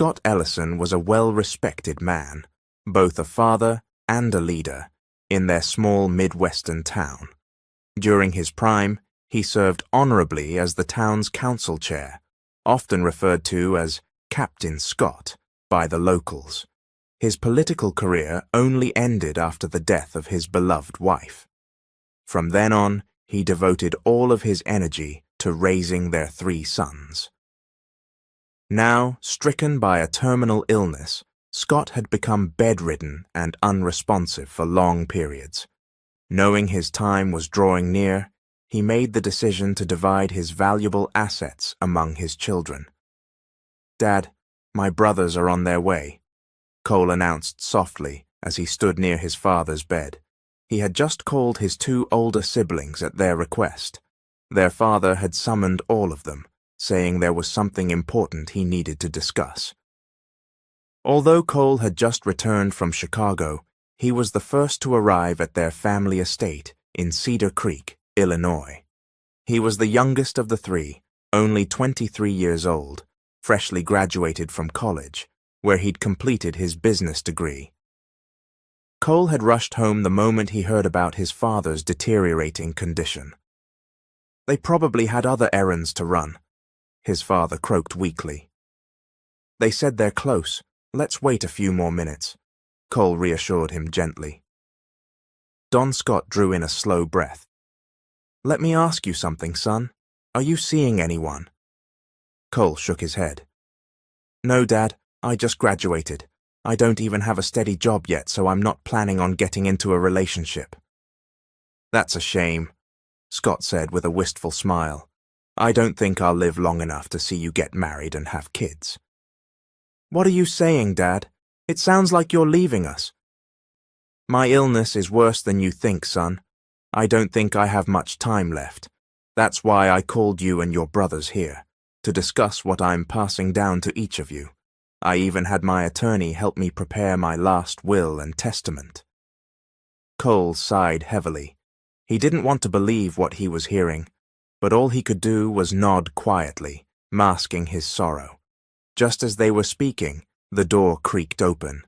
Scott Ellison was a well-respected man, both a father and a leader, in their small Midwestern town. During his prime, he served honorably as the town's council chair, often referred to as Captain Scott by the locals. His political career only ended after the death of his beloved wife. From then on, he devoted all of his energy to raising their 3 sons. Now, stricken by a terminal illness, Scott had become bedridden and unresponsive for long periods. Knowing his time was drawing near, he made the decision to divide his valuable assets among his children. "Dad, my brothers are on their way," Cole announced softly as he stood near his father's bed. He had just called his 2 older siblings at their request. Their father had summoned all of them, saying there was something important he needed to discuss. Although Cole had just returned from Chicago, he was the first to arrive at their family estate in Cedar Creek, Illinois. He was the youngest of the 3, only 23 years old, freshly graduated from college, where he'd completed his business degree. Cole had rushed home the moment he heard about his father's deteriorating condition. "They probably had other errands to run," his father croaked weakly. "They said they're close. Let's wait a few more minutes," Cole reassured him gently. Don Scott drew in a slow breath. "Let me ask you something, son. Are you seeing anyone?" Cole shook his head. "No, Dad. I just graduated. I don't even have a steady job yet, so I'm not planning on getting into a relationship." "That's a shame," Scott said with a wistful smile. "I don't think I'll live long enough to see you get married and have kids." "What are you saying, Dad? It sounds like you're leaving us." "My illness is worse than you think, son. I don't think I have much time left. That's why I called you and your brothers here, to discuss what I'm passing down to each of you. I even had my attorney help me prepare my last will and testament." Cole sighed heavily. He didn't want to believe what he was hearing, but all he could do was nod quietly, masking his sorrow. Just as they were speaking, the door creaked open.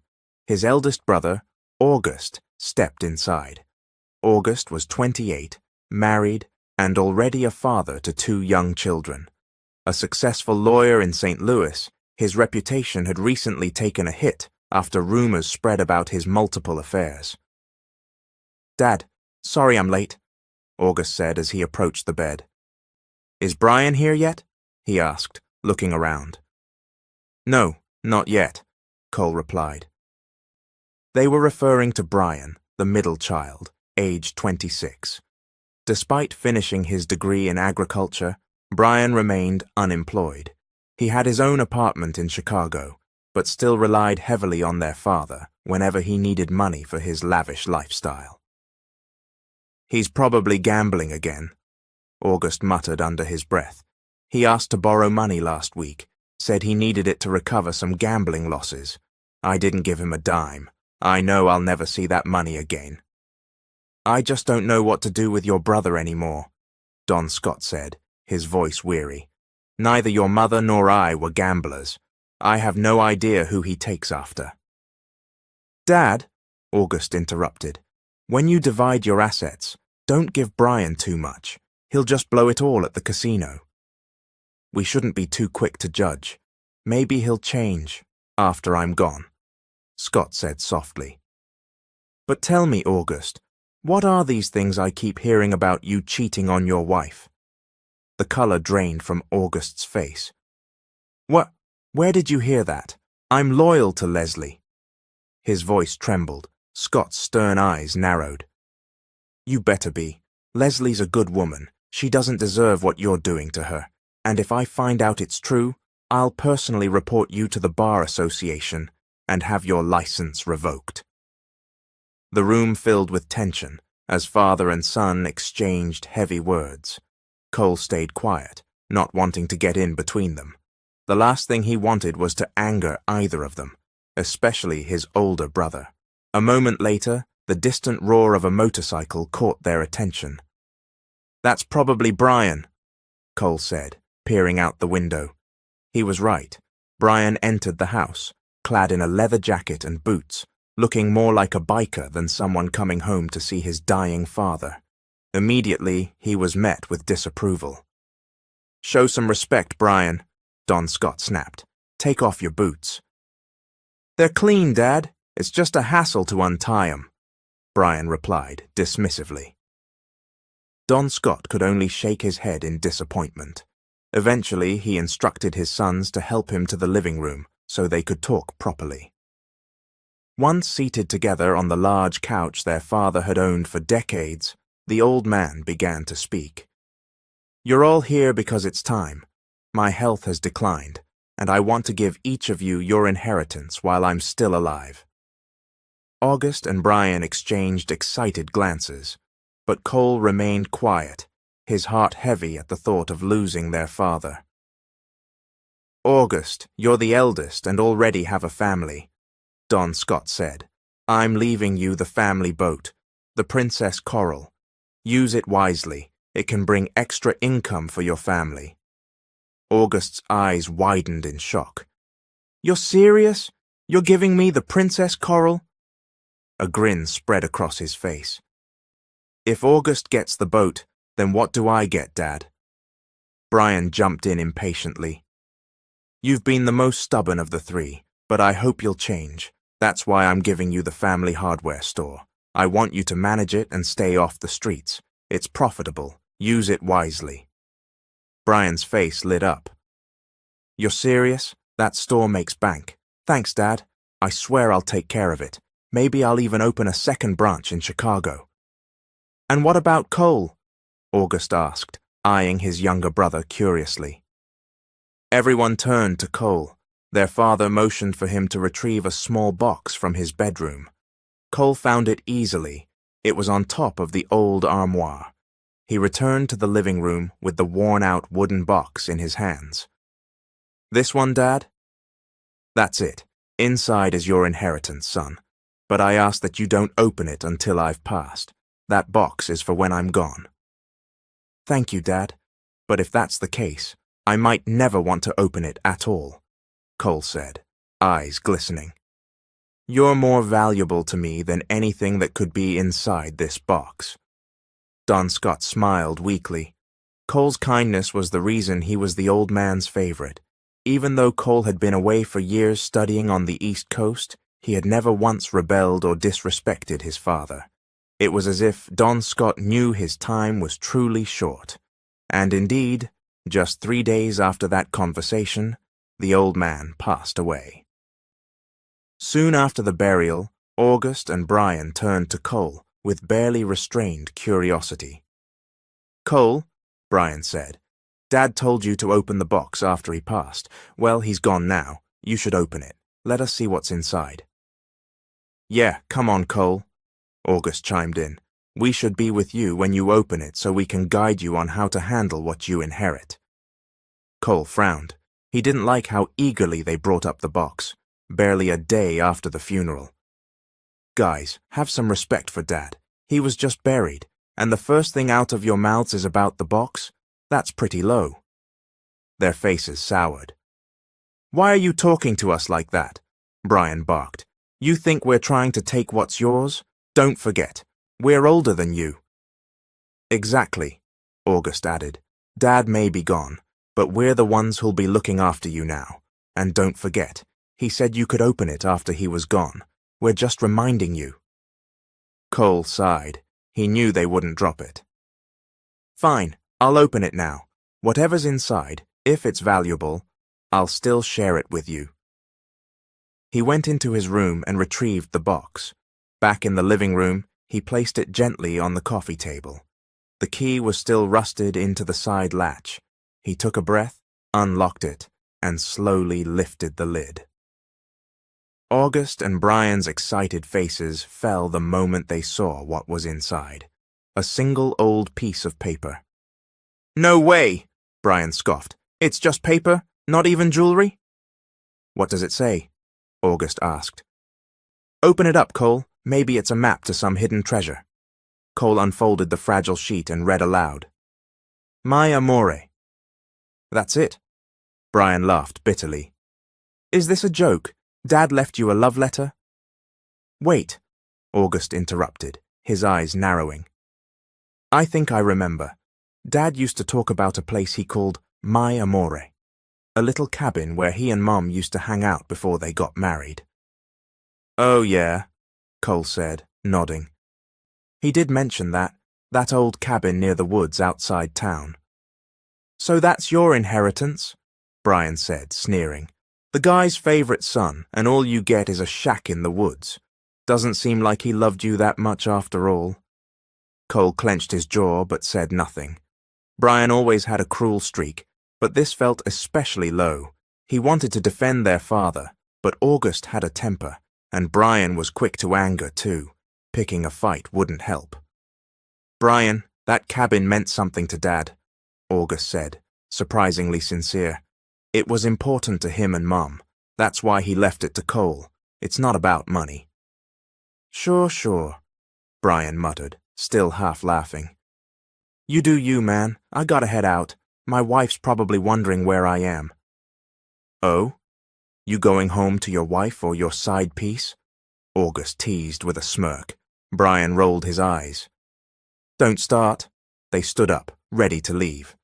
His eldest brother, August, stepped inside. August was 28, married, and already a father to 2 young children. A successful lawyer in St. Louis, his reputation had recently taken a hit after rumors spread about his multiple affairs. "Dad, sorry I'm late," August said as he approached the bed. "Is Brian here yet?" he asked, looking around. "No, not yet," Cole replied. They were referring to Brian, the middle child, aged 26. Despite finishing his degree in agriculture, Brian remained unemployed. He had his own apartment in Chicago, but still relied heavily on their father whenever he needed money for his lavish lifestyle. "He's probably gambling again," August muttered under his breath. "He asked to borrow money last week, said he needed it to recover some gambling losses. I didn't give him a dime. I know I'll never see that money again." "I just don't know what to do with your brother anymore," Don Scott said, his voice weary. "Neither your mother nor I were gamblers. I have no idea who he takes after." "Dad," August interrupted, "when you divide your assets, don't give Brian too much. He'll just blow it all at the casino." "We shouldn't be too quick to judge. Maybe he'll change after I'm gone," Scott said softly. "But tell me, August, what are these things I keep hearing about you cheating on your wife?" The color drained from August's face. Where did you hear that? I'm loyal to Leslie." His voice trembled. Scott's stern eyes narrowed. "You better be. Leslie's a good woman. She doesn't deserve what you're doing to her. And if I find out it's true, I'll personally report you to the Bar Association and have your license revoked." The room filled with tension as father and son exchanged heavy words. Cole stayed quiet, not wanting to get in between them. The last thing he wanted was to anger either of them, especially his older brother. A moment later, the distant roar of a motorcycle caught their attention. "That's probably Brian," Cole said, peering out the window. He was right. Brian entered the house, clad in a leather jacket and boots, looking more like a biker than someone coming home to see his dying father. Immediately, he was met with disapproval. "Show some respect, Brian," Don Scott snapped. "Take off your boots." "They're clean, Dad. It's just a hassle to untie 'em," Brian replied dismissively. Don Scott could only shake his head in disappointment. Eventually, he instructed his sons to help him to the living room so they could talk properly. Once seated together on the large couch their father had owned for decades, the old man began to speak. "You're all here because it's time. My health has declined, and I want to give each of you your inheritance while I'm still alive." August and Brian exchanged excited glances, but Cole remained quiet, his heart heavy at the thought of losing their father. "August, you're the eldest and already have a family," Don Scott said. "I'm leaving you the family boat, the Princess Coral. Use it wisely. It can bring extra income for your family." August's eyes widened in shock. "You're serious? You're giving me the Princess Coral?" A grin spread across his face. "If August gets the boat, then what do I get, Dad?" Brian jumped in impatiently. "You've been the most stubborn of the three, but I hope you'll change. That's why I'm giving you the family hardware store. I want you to manage it and stay off the streets. It's profitable. Use it wisely." Brian's face lit up. "You're serious? That store makes bank. Thanks, Dad. I swear I'll take care of it. Maybe I'll even open a second branch in Chicago." "And what about Cole?" August asked, eyeing his younger brother curiously. Everyone turned to Cole. Their father motioned for him to retrieve a small box from his bedroom. Cole found it easily. It was on top of the old armoire. He returned to the living room with the worn-out wooden box in his hands. "This one, Dad?" "That's it. Inside is your inheritance, son. But I ask that you don't open it until I've passed. That box is for when I'm gone." "Thank you, Dad. But if that's the case, I might never want to open it at all," Cole said, eyes glistening. "You're more valuable to me than anything that could be inside this box." Don Scott smiled weakly. Cole's kindness was the reason he was the old man's favorite. Even though Cole had been away for years studying on the East Coast, he had never once rebelled or disrespected his father. It was as if Don Scott knew his time was truly short. And indeed, just 3 days after that conversation, the old man passed away. Soon after the burial, August and Brian turned to Cole with barely restrained curiosity. "Cole," Brian said, "Dad told you to open the box after he passed. Well, he's gone now. You should open it. Let us see what's inside." "Yeah, come on, Cole," August chimed in. "We should be with you when you open it so we can guide you on how to handle what you inherit." Cole frowned. He didn't like how eagerly they brought up the box, barely a day after the funeral. "Guys, have some respect for Dad. He was just buried, and the first thing out of your mouths is about the box? That's pretty low." Their faces soured. "Why are you talking to us like that?" Brian barked. "You think we're trying to take what's yours? Don't forget, we're older than you." "Exactly," August added. "Dad may be gone, but we're the ones who'll be looking after you now. And don't forget, he said you could open it after he was gone. We're just reminding you." Cole sighed. He knew they wouldn't drop it. "Fine, I'll open it now. Whatever's inside, if it's valuable, I'll still share it with you." He went into his room and retrieved the box. Back in the living room, he placed it gently on the coffee table. The key was still rusted into the side latch. He took a breath, unlocked it, and slowly lifted the lid. August and Brian's excited faces fell the moment they saw what was inside. A single old piece of paper. "No way!" Brian scoffed. "It's just paper? Not even jewelry?" "What does it say?" August asked. "Open it up, Cole. Maybe it's a map to some hidden treasure." Cole unfolded the fragile sheet and read aloud. "My amore." "That's it." Brian laughed bitterly. Is this a joke? Dad left you a love letter? Wait, August interrupted, his eyes narrowing. I think I remember. Dad used to talk about a place he called My Amore, a little cabin where he and Mom used to hang out before they got married. Oh yeah, Cole said, nodding. He did mention that old cabin near the woods outside town. So that's your inheritance? Brian said, sneering. The guy's favorite son, and all you get is a shack in the woods. Doesn't seem like he loved you that much after all. Cole clenched his jaw but said nothing. Brian always had a cruel streak, but this felt especially low. He wanted to defend their father, but August had a temper, and Brian was quick to anger too. Picking a fight wouldn't help. Brian, that cabin meant something to Dad, August said, surprisingly sincere. It was important to him and Mom. That's why he left it to Cole. It's not about money. Sure, Brian muttered, still half laughing. You do you, man. I gotta head out. My wife's probably wondering where I am. Oh? You going home to your wife or your side piece? August teased with a smirk. Brian rolled his eyes. Don't start. They stood up, ready to leave.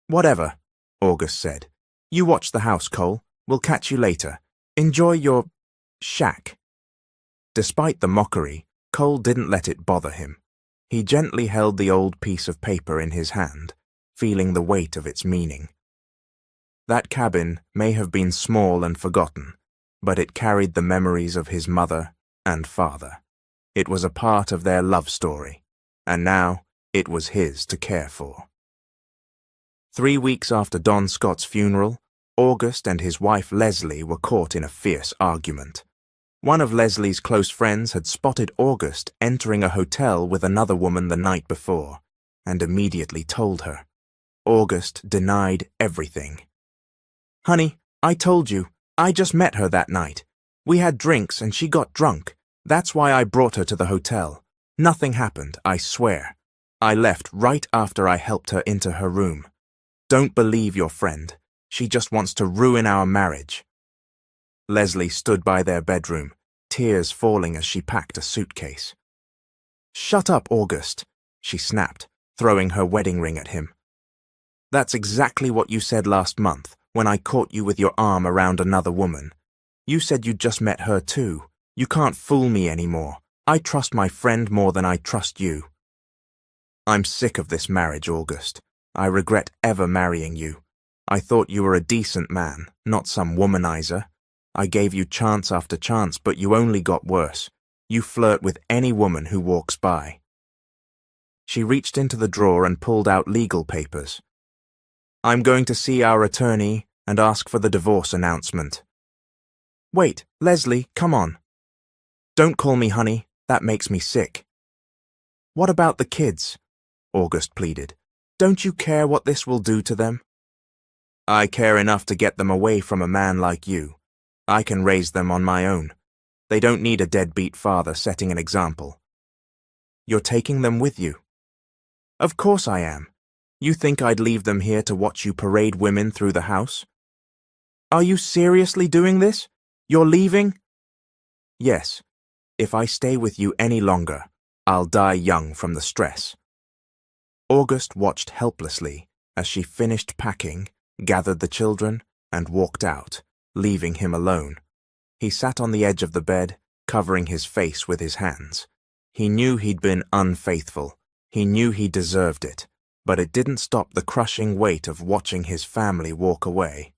Whatever, August said. You watch the house, Cole. We'll catch you later. Enjoy your shack. Despite the mockery, Cole didn't let it bother him. He gently held the old piece of paper in his hand, feeling the weight of its meaning. That cabin may have been small and forgotten, but it carried the memories of his mother and father. It was a part of their love story, and now it was his to care for. 3 weeks after Don Scott's funeral, August and his wife Leslie were caught in a fierce argument. One of Leslie's close friends had spotted August entering a hotel with another woman the night before, and immediately told her. August denied everything. Honey, I told you, I just met her that night. We had drinks and she got drunk. That's why I brought her to the hotel. Nothing happened, I swear. I left right after I helped her into her room. Don't believe your friend. She just wants to ruin our marriage. Leslie stood by their bedroom, tears falling as she packed a suitcase. Shut up, August, she snapped, throwing her wedding ring at him. That's exactly what you said last month, when I caught you with your arm around another woman. You said you'd just met her too. You can't fool me anymore. I trust my friend more than I trust you. I'm sick of this marriage, August. I regret ever marrying you. I thought you were a decent man, not some womanizer. I gave you chance after chance, but you only got worse. You flirt with any woman who walks by. She reached into the drawer and pulled out legal papers. I'm going to see our attorney and ask for the divorce announcement. Wait, Leslie, come on. Don't call me honey, that makes me sick. What about the kids? August pleaded. Don't you care what this will do to them? I care enough to get them away from a man like you. I can raise them on my own. They don't need a deadbeat father setting an example. You're taking them with you? Of course I am. You think I'd leave them here to watch you parade women through the house? Are you seriously doing this? You're leaving? Yes. If I stay with you any longer, I'll die young from the stress. August watched helplessly as she finished packing, gathered the children, and walked out, leaving him alone. He sat on the edge of the bed, covering his face with his hands. He knew he'd been unfaithful. He knew he deserved it, but it didn't stop the crushing weight of watching his family walk away.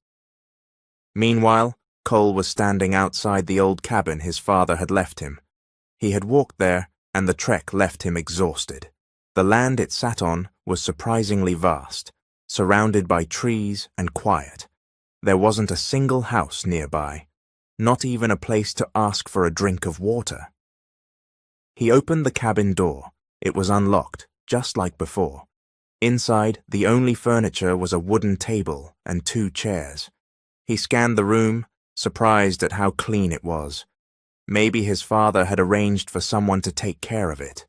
Meanwhile, Cole was standing outside the old cabin his father had left him. He had walked there, and the trek left him exhausted. The land it sat on was surprisingly vast, surrounded by trees and quiet. There wasn't a single house nearby, not even a place to ask for a drink of water. He opened the cabin door. It was unlocked, just like before. Inside, the only furniture was a wooden table and 2 chairs. He scanned the room, surprised at how clean it was. Maybe his father had arranged for someone to take care of it.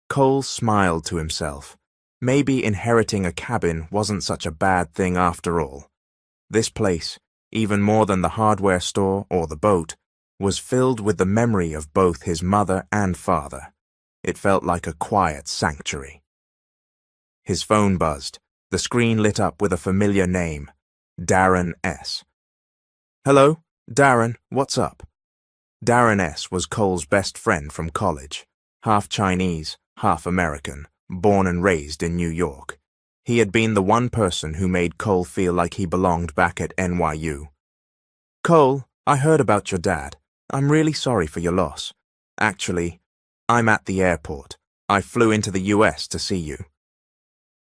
Cole smiled to himself. Maybe inheriting a cabin wasn't such a bad thing after all. This place, even more than the hardware store or the boat, was filled with the memory of both his mother and father. It felt like a quiet sanctuary. His phone buzzed, the screen lit up with a familiar name, Darren S. "Hello, Darren, what's up?" Darren S. was Cole's best friend from college, half Chinese, half American, born and raised in New York. He had been the one person who made Cole feel like he belonged back at NYU. "Cole, I heard about your dad. I'm really sorry for your loss. Actually, I'm at the airport. I flew into the US to see you."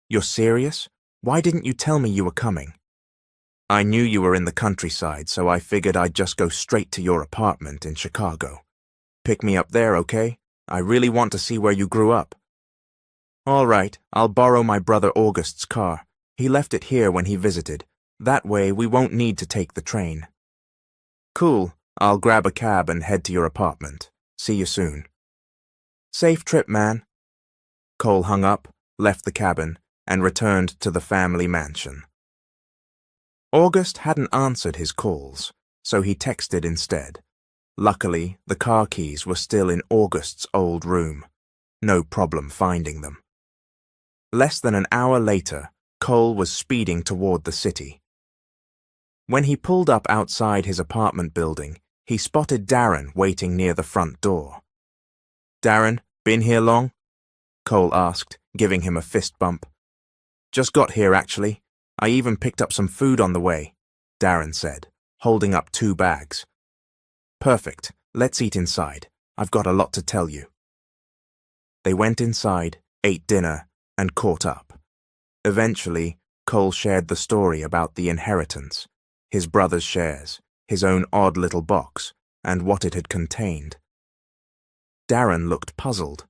"You're serious? Why didn't you tell me you were coming?" "I knew you were in the countryside, so I figured I'd just go straight to your apartment in Chicago. Pick me up there, okay? I really want to see where you grew up." "All right, I'll borrow my brother August's car. He left it here when he visited. That way we won't need to take the train." "Cool. I'll grab a cab and head to your apartment. See you soon." "Safe trip, man." Cole hung up, left the cabin, and returned to the family mansion. August hadn't answered his calls, so he texted instead. Luckily, the car keys were still in August's old room. No problem finding them. Less than an hour later, Cole was speeding toward the city. When he pulled up outside his apartment building, he spotted Darren waiting near the front door. "Darren, been here long?" Cole asked, giving him a fist bump. "Just got here, actually. I even picked up some food on the way," Darren said, holding up 2 bags. "Perfect. Let's eat inside. I've got a lot to tell you." They went inside, ate dinner, and caught up. Eventually, Cole shared the story about the inheritance, his brother's shares, his own odd little box, and what it had contained. Darren looked puzzled.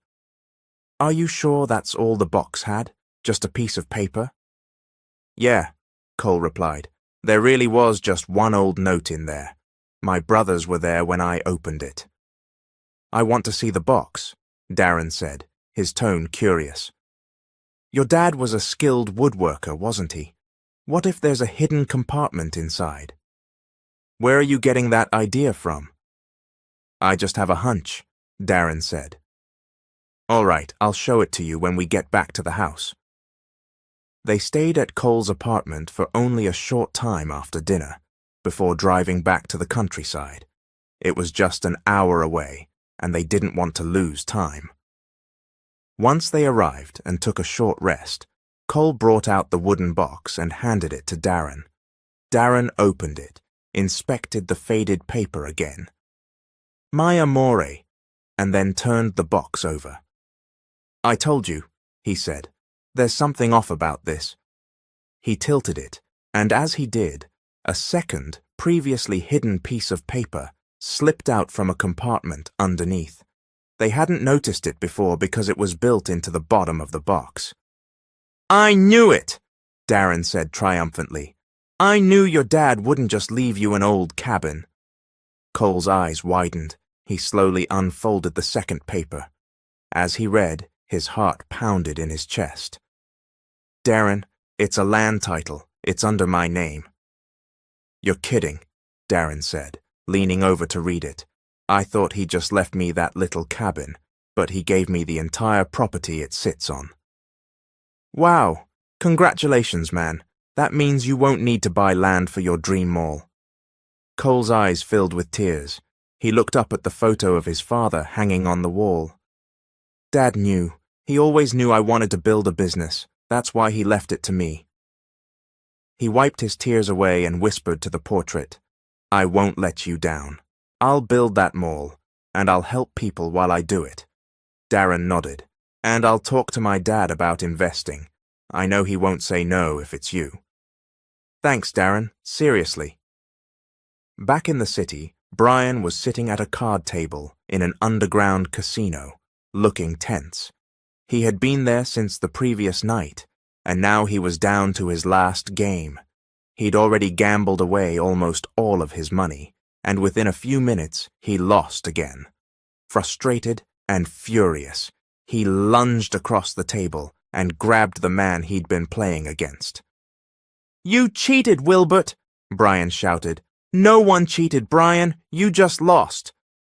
"Are you sure that's all the box had? Just a piece of paper?" "Yeah," Cole replied. "There really was just one old note in there. My brothers were there when I opened it." "I want to see the box," Darren said, his tone curious. "Your dad was a skilled woodworker, wasn't he? What if there's a hidden compartment inside?" "Where are you getting that idea from?" "I just have a hunch," Darren said. "All right, I'll show it to you when we get back to the house." They stayed at Cole's apartment for only a short time after dinner, before driving back to the countryside. It was just an hour away, and they didn't want to lose time. Once they arrived and took a short rest, Cole brought out the wooden box and handed it to Darren. Darren opened it, inspected the faded paper again. "My amore," and then turned the box over. "I told you," he said. "There's something off about this." He tilted it, and as he did, a second, previously hidden piece of paper slipped out from a compartment underneath. They hadn't noticed it before because it was built into the bottom of the box. "I knew it!" Darren said triumphantly. "I knew your dad wouldn't just leave you an old cabin." Cole's eyes widened. He slowly unfolded the second paper. As he read, his heart pounded in his chest. "Darren, it's a land title. It's under my name." "You're kidding," Darren said, leaning over to read it. "I thought he just left me that little cabin, but he gave me the entire property it sits on." "Wow, congratulations, man. That means you won't need to buy land for your dream mall." Cole's eyes filled with tears. He looked up at the photo of his father hanging on the wall. "Dad knew. He always knew I wanted to build a business. That's why he left it to me." He wiped his tears away and whispered to the portrait, "I won't let you down. I'll build that mall, and I'll help people while I do it." Darren nodded. "And I'll talk to my dad about investing. I know he won't say no if it's you." "Thanks, Darren. Seriously." Back in the city, Brian was sitting at a card table in an underground casino, looking tense. He had been there since the previous night, and now he was down to his last game. He'd already gambled away almost all of his money, and within a few minutes he lost again. Frustrated and furious, he lunged across the table and grabbed the man he'd been playing against. "You cheated, Wilbert!" Brian shouted. "No one cheated, Brian. You just lost."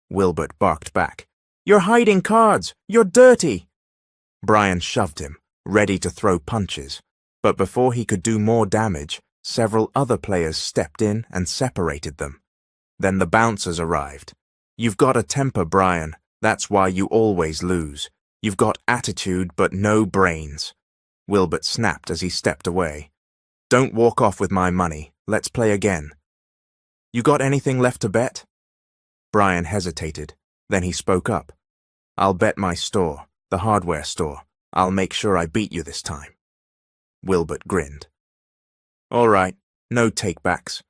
Wilbert barked back. "You're hiding cards. You're dirty." Brian shoved him, ready to throw punches. But before he could do more damage, several other players stepped in and separated them. Then the bouncers arrived. "You've got a temper, Brian. That's why you always lose. You've got attitude but no brains." Wilbert snapped as he stepped away. "Don't walk off with my money. Let's play again." "You got anything left to bet?" Brian hesitated. Then he spoke up. "I'll bet my store, the hardware store. I'll make sure I beat you this time." Wilbert grinned. "All right, no takebacks."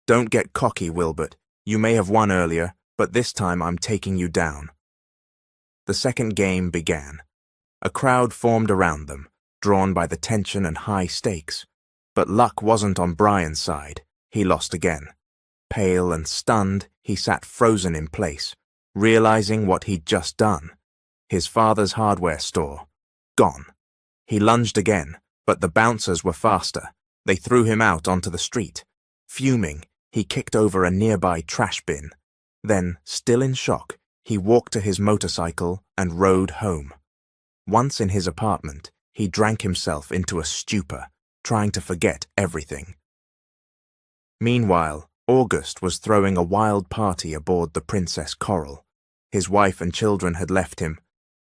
"Don't get cocky, Wilbert. You may have won earlier, but this time I'm taking you down." The second game began. A crowd formed around them, drawn by the tension and high stakes. But luck wasn't on Brian's side. He lost again. Pale and stunned, he sat frozen in place, realizing what he'd just done. His father's hardware store. Gone. He lunged again, but the bouncers were faster. They threw him out onto the street. Fuming, he kicked over a nearby trash bin. Then, still in shock, he walked to his motorcycle and rode home. Once in his apartment, he drank himself into a stupor, trying to forget everything. Meanwhile, August was throwing a wild party aboard the Princess Coral. His wife and children had left him,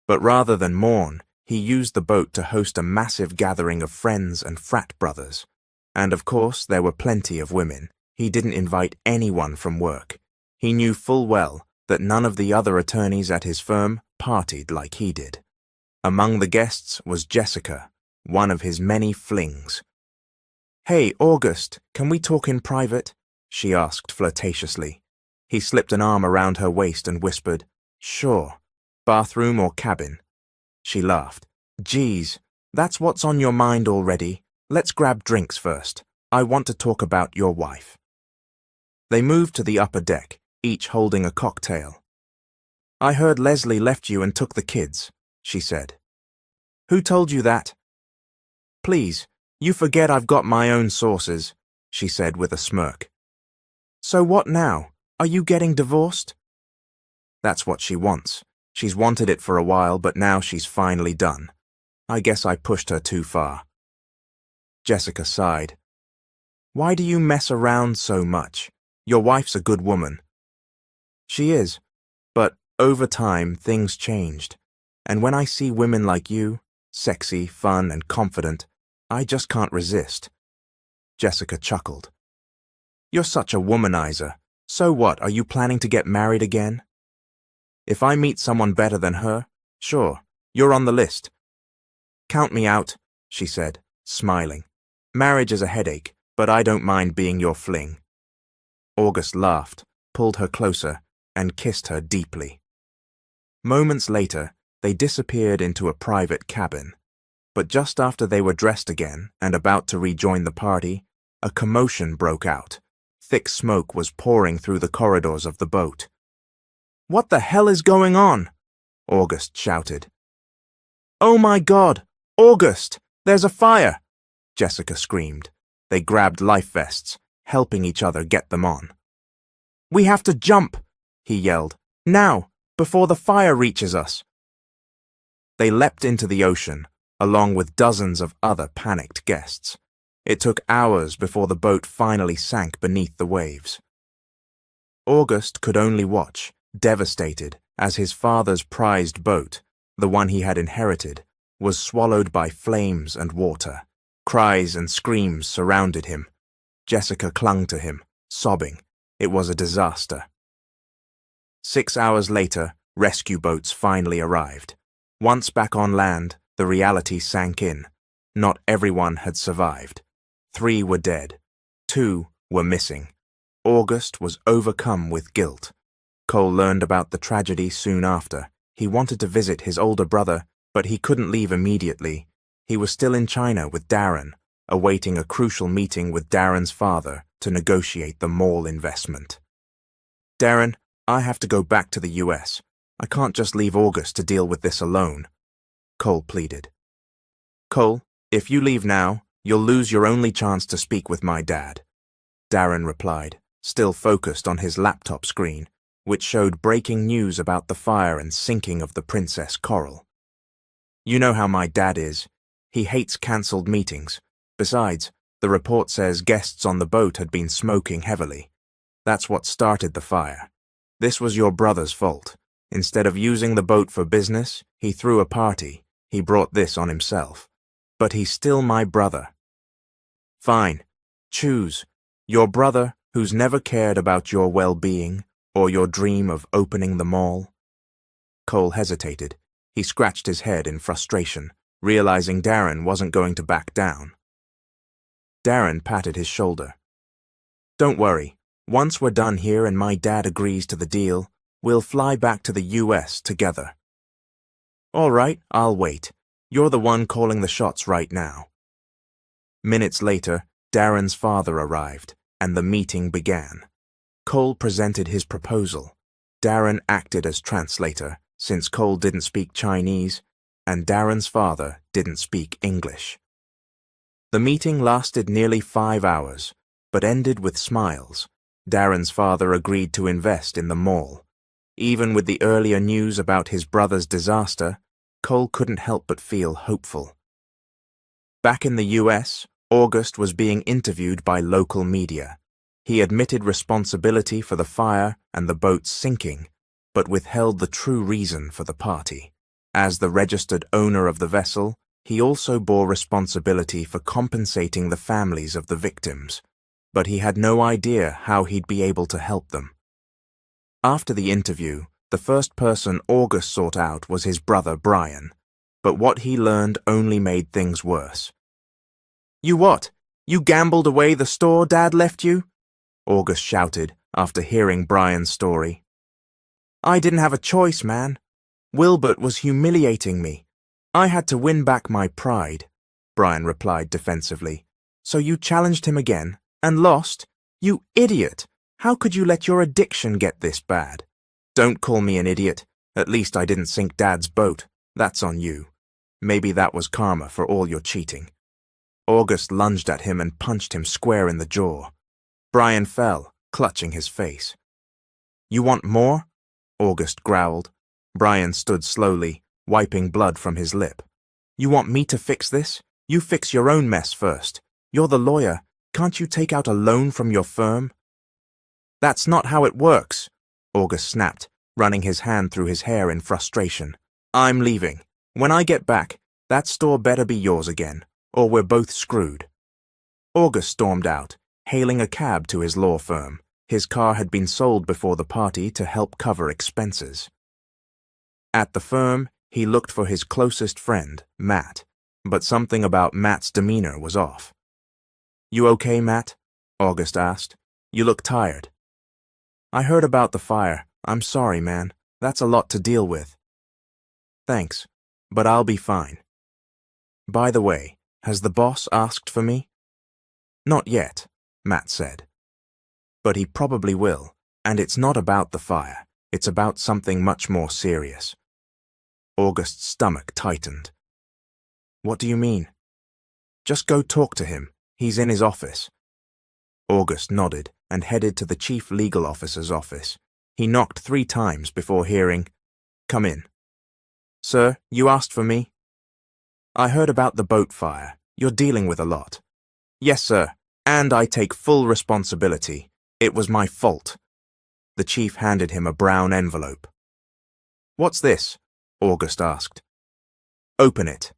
but rather than mourn, he used the boat to host a massive gathering of friends and frat brothers. And of course, there were plenty of women. He didn't invite anyone from work. He knew full well that none of the other attorneys at his firm partied like he did. Among the guests was Jessica, one of his many flings. "Hey, August, can we talk in private?" she asked flirtatiously. He slipped an arm around her waist and whispered, "Sure. Bathroom or cabin?" She laughed. "Geez, that's what's on your mind already. Let's grab drinks first. I want to talk about your wife." They moved to the upper deck, each holding a cocktail. "I heard Leslie left you and took the kids," she said. "Who told you that?" "Please, you forget I've got my own sources," she said with a smirk. "So what now? Are you getting divorced?" That's what she wants. She's wanted it for a while, but now she's finally done. I guess I pushed her too far. Jessica sighed. "Why do you mess around so much? Your wife's a good woman." "She is, but over time things changed. And when I see women like you, sexy, fun, and confident, I just can't resist." Jessica chuckled. "You're such a womanizer. So what, are you planning to get married again?" "If I meet someone better than her, sure, you're on the list." "Count me out," she said, smiling. "Marriage is a headache, but I don't mind being your fling." August laughed, pulled her closer, and kissed her deeply. Moments later, they disappeared into a private cabin. But just after they were dressed again and about to rejoin the party, a commotion broke out. Thick smoke was pouring through the corridors of the boat. "What the hell is going on?" August shouted. "Oh my God! August! There's a fire!" Jessica screamed. They grabbed life vests, helping each other get them on. "We have to jump!" he yelled. "Now, before the fire reaches us!" They leapt into the ocean, along with dozens of other panicked guests. It took hours before the boat finally sank beneath the waves. August could only watch, devastated, as his father's prized boat, the one he had inherited, was swallowed by flames and water. Cries and screams surrounded him. Jessica clung to him, sobbing. It was a disaster. 6 hours later, rescue boats finally arrived. Once back on land, the reality sank in. Not everyone had survived. 3 were dead. 2 were missing. August was overcome with guilt. Cole learned about the tragedy soon after. He wanted to visit his older brother, but he couldn't leave immediately. He was still in China with Darren, awaiting a crucial meeting with Darren's father to negotiate the mall investment. "Darren, I have to go back to the US. I can't just leave August to deal with this alone," Cole pleaded. "Cole, if you leave now, you'll lose your only chance to speak with my dad." Darren replied, still focused on his laptop screen, which showed breaking news about the fire and sinking of the Princess Coral. You know how my dad is. He hates cancelled meetings. Besides, the report says guests on the boat had been smoking heavily. That's what started the fire. This was your brother's fault. Instead of using the boat for business, he threw a party. He brought this on himself. But he's still my brother. Fine. Choose. Your brother, who's never cared about your well-being, or your dream of opening the mall? Cole hesitated. He scratched his head in frustration, realizing Darren wasn't going to back down. Darren patted his shoulder. Don't worry. Once we're done here and my dad agrees to the deal, we'll fly back to the US together. All right, I'll wait. You're the one calling the shots right now. Minutes later, Darren's father arrived, and the meeting began. Cole presented his proposal. Darren acted as translator, since Cole didn't speak Chinese, and Darren's father didn't speak English. The meeting lasted nearly 5 hours, but ended with smiles. Darren's father agreed to invest in the mall. Even with the earlier news about his brother's disaster, Cole couldn't help but feel hopeful. Back in the US, August was being interviewed by local media. He admitted responsibility for the fire and the boat's sinking, but withheld the true reason for the party. As the registered owner of the vessel, he also bore responsibility for compensating the families of the victims, but he had no idea how he'd be able to help them. After the interview, the first person August sought out was his brother Brian, but what he learned only made things worse. You what? You gambled away the store Dad left you? August shouted after hearing Brian's story. I didn't have a choice, man. Wilbert was humiliating me. I had to win back my pride, Brian replied defensively. So you challenged him again and lost? You idiot! How could you let your addiction get this bad? Don't call me an idiot. At least I didn't sink Dad's boat. That's on you. Maybe that was karma for all your cheating. August lunged at him and punched him square in the jaw. Brian fell, clutching his face. You want more? August growled. Brian stood slowly, wiping blood from his lip. You want me to fix this? You fix your own mess first. You're the lawyer. Can't you take out a loan from your firm? That's not how it works, August snapped, running his hand through his hair in frustration. I'm leaving. When I get back, that store better be yours again, or we're both screwed. August stormed out, hailing a cab to his law firm. His car had been sold before the party to help cover expenses. At the firm, he looked for his closest friend, Matt, but something about Matt's demeanor was off. You okay, Matt? August asked. You look tired. I heard about the fire. I'm sorry, man. That's a lot to deal with. Thanks, but I'll be fine. By the way, has the boss asked for me? Not yet, Matt said. But he probably will, and it's not about the fire. It's about something much more serious. August's stomach tightened. What do you mean? Just go talk to him. He's in his office. August nodded and headed to the chief legal officer's office. He knocked 3 times before hearing, Come in. Sir, you asked for me? I heard about the boat fire. You're dealing with a lot. Yes, sir, and I take full responsibility. It was my fault. The chief handed him a brown envelope. What's this? August asked. Open it.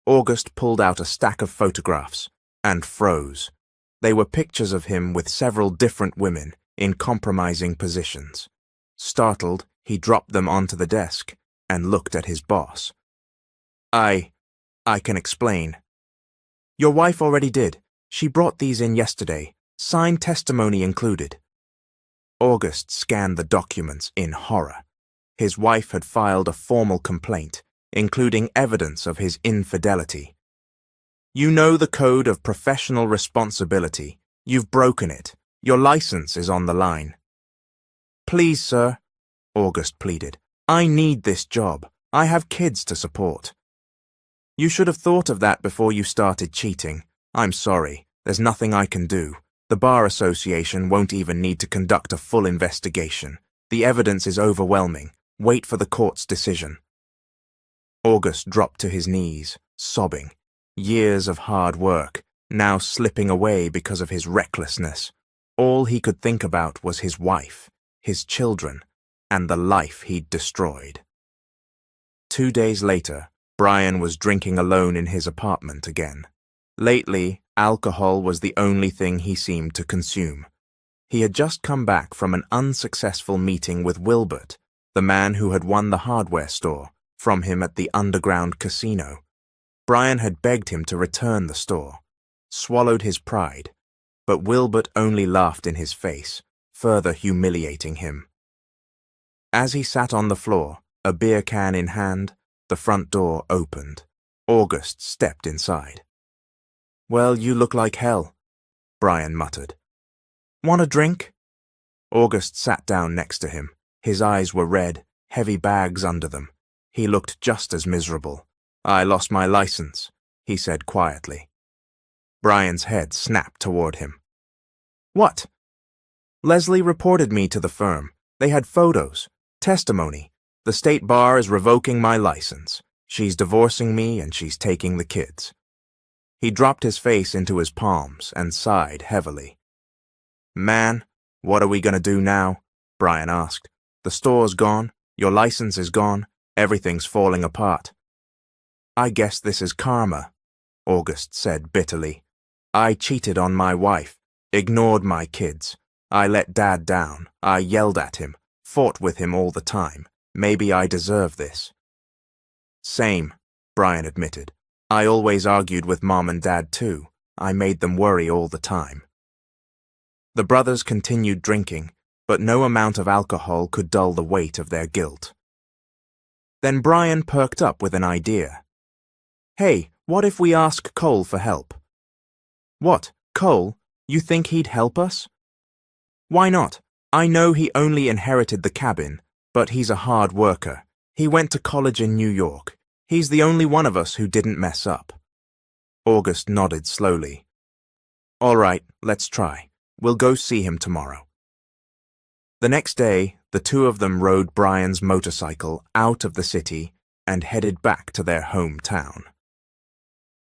August pulled out a stack of photographs and froze. They were pictures of him with several different women in compromising positions. Startled, he dropped them onto the desk and looked at his boss. I can explain. Your wife already did. She brought these in yesterday, signed testimony included. August scanned the documents in horror. His wife had filed a formal complaint, including evidence of his infidelity. You know the code of professional responsibility. You've broken it. Your license is on the line. Please, sir, August pleaded. I need this job. I have kids to support. You should have thought of that before you started cheating. I'm sorry. There's nothing I can do. The Bar Association won't even need to conduct a full investigation. The evidence is overwhelming. Wait for the court's decision. August dropped to his knees, sobbing. Years of hard work, now slipping away because of his recklessness. All he could think about was his wife, his children, and the life he'd destroyed. 2 days later, Brian was drinking alone in his apartment again. Lately, alcohol was the only thing he seemed to consume. He had just come back from an unsuccessful meeting with Wilbert, the man who had won the hardware store, from him at the underground casino. Brian had begged him to return the store, swallowed his pride, but Wilbert only laughed in his face, further humiliating him. As he sat on the floor, a beer can in hand, the front door opened. August stepped inside. "Well, you look like hell," Brian muttered. "Want a drink?" August sat down next to him. His eyes were red, heavy bags under them. He looked just as miserable. "I lost my license," he said quietly. Brian's head snapped toward him. "What?" "Leslie reported me to the firm. They had photos, testimony. The state bar is revoking my license. She's divorcing me and she's taking the kids." He dropped his face into his palms and sighed heavily. "Man, what are we going to do now?" Brian asked. "The store's gone, your license is gone, everything's falling apart." "I guess this is karma," August said bitterly. "I cheated on my wife, ignored my kids. I let Dad down, I yelled at him, fought with him all the time. Maybe I deserve this." "Same," Brian admitted. "I always argued with Mom and Dad too. I made them worry all the time." The brothers continued drinking, but no amount of alcohol could dull the weight of their guilt. Then Brian perked up with an idea. "Hey, what if we ask Cole for help?" "What, Cole? You think he'd help us?" "Why not? I know he only inherited the cabin, but he's a hard worker. He went to college in New York. He's the only one of us who didn't mess up." August nodded slowly. "All right, let's try. We'll go see him tomorrow." The next day, the two of them rode Brian's motorcycle out of the city and headed back to their hometown.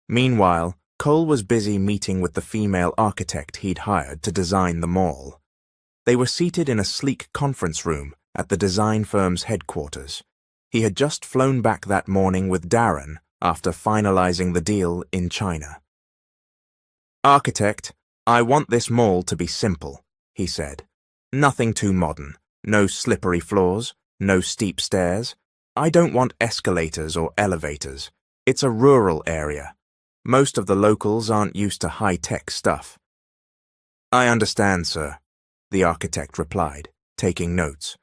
Meanwhile, Cole was busy meeting with the female architect he'd hired to design the mall. They were seated in a sleek conference room at the design firm's headquarters. He had just flown back that morning with Darren after finalizing the deal in China. "Architect, I want this mall to be simple," he said. "Nothing too modern, no slippery floors, no steep stairs. I don't want escalators or elevators. It's a rural area. Most of the locals aren't used to high-tech stuff." "I understand, sir," the architect replied, taking notes.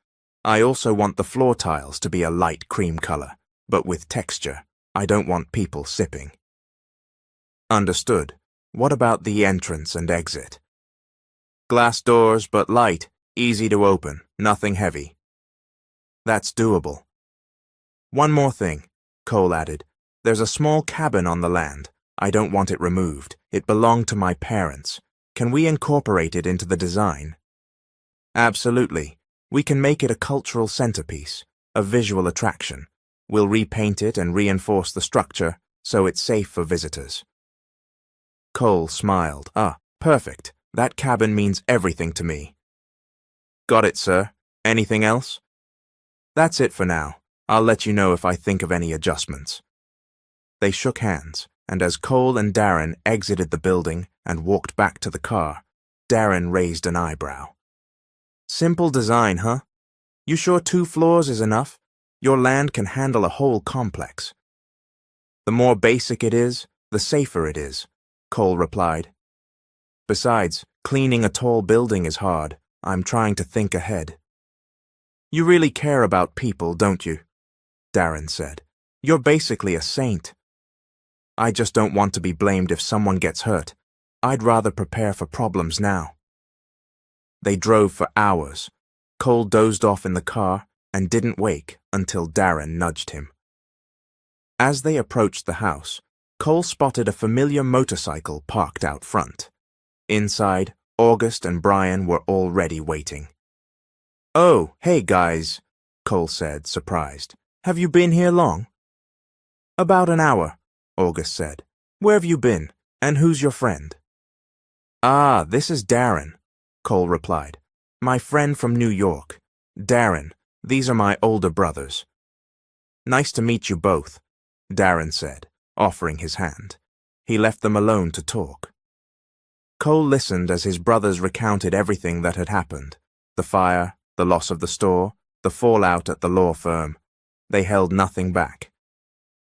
"I also want the floor tiles to be a light cream color, but with texture. I don't want people sipping." "Understood. What about the entrance and exit?" "Glass doors, but light, easy to open, nothing heavy." "That's doable." "One more thing," Cole added. "There's a small cabin on the land. I don't want it removed. It belonged to my parents. Can we incorporate it into the design?" "Absolutely. We can make it a cultural centerpiece, a visual attraction. We'll repaint it and reinforce the structure so it's safe for visitors." Cole smiled. Perfect. That cabin means everything to me." "Got it, sir. Anything else?" "That's it for now. I'll let you know if I think of any adjustments." They shook hands, and as Cole and Darren exited the building and walked back to the car, Darren raised an eyebrow. "Simple design, huh? You sure 2 floors is enough? Your land can handle a whole complex." "The more basic it is, the safer it is," Cole replied. "Besides, cleaning a tall building is hard. I'm trying to think ahead." "You really care about people, don't you?" Darren said. "You're basically a saint." "I just don't want to be blamed if someone gets hurt. I'd rather prepare for problems now." They drove for hours. Cole dozed off in the car and didn't wake until Darren nudged him. As they approached the house, Cole spotted a familiar motorcycle parked out front. Inside, August and Brian were already waiting. "Oh, hey guys," Cole said, surprised. "Have you been here long?" "About an hour," August said. "Where have you been, and who's your friend?" "Ah, this is Darren," Cole replied. "My friend from New York. Darren, these are my older brothers." "Nice to meet you both," Darren said, offering his hand. He left them alone to talk. Cole listened as his brothers recounted everything that had happened: the fire, the loss of the store, the fallout at the law firm. They held nothing back.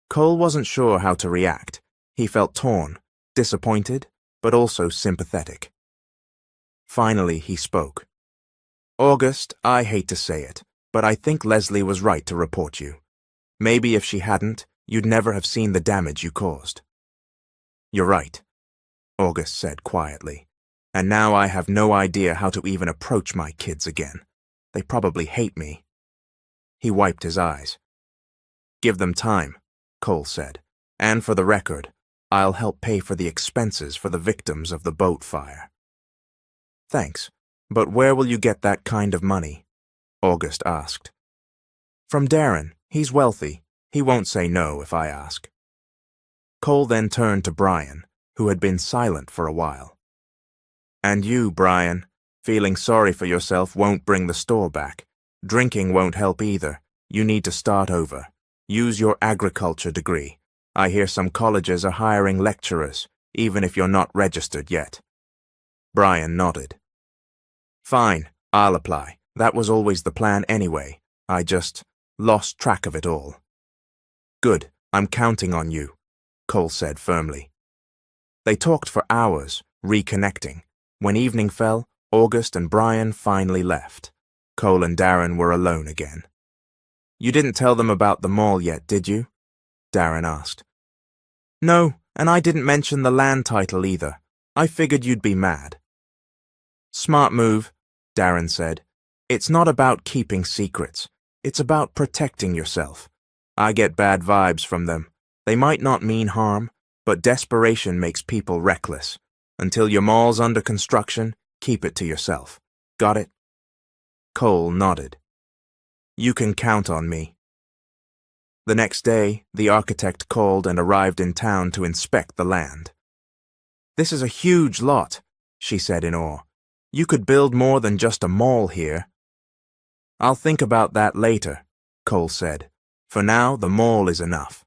Cole wasn't sure how to react. He felt torn, disappointed, but also sympathetic. Finally, he spoke. "August, I hate to say it, but I think Leslie was right to report you. Maybe if she hadn't, you'd never have seen the damage you caused." "You're right," August said quietly. "And now I have no idea how to even approach my kids again. They probably hate me." He wiped his eyes. "Give them time," Cole said. "And for the record, I'll help pay for the expenses for the victims of the boat fire." "Thanks, but where will you get that kind of money?" August asked. "From Darren. He's wealthy. He won't say no if I ask." Cole then turned to Brian, who had been silent for a while. "And you, Brian, feeling sorry for yourself won't bring the store back. Drinking won't help either. You need to start over. Use your agriculture degree. I hear some colleges are hiring lecturers, even if you're not registered yet." Brian nodded. "Fine, I'll apply. That was always the plan anyway. I just lost track of it all." "Good, I'm counting on you," Cole said firmly. They talked for hours, reconnecting. When evening fell, August and Brian finally left. Cole and Darren were alone again. "You didn't tell them about the mall yet, did you?" Darren asked. "No, and I didn't mention the land title either. I figured you'd be mad." "Smart move," Darren said. "It's not about keeping secrets. It's about protecting yourself. I get bad vibes from them. They might not mean harm, but desperation makes people reckless. Until your mall's under construction, keep it to yourself. Got it?" Cole nodded. "You can count on me." The next day, the architect called and arrived in town to inspect the land. "This is a huge lot," she said in awe. "You could build more than just a mall here." "I'll think about that later," Cole said. "For now, the mall is enough."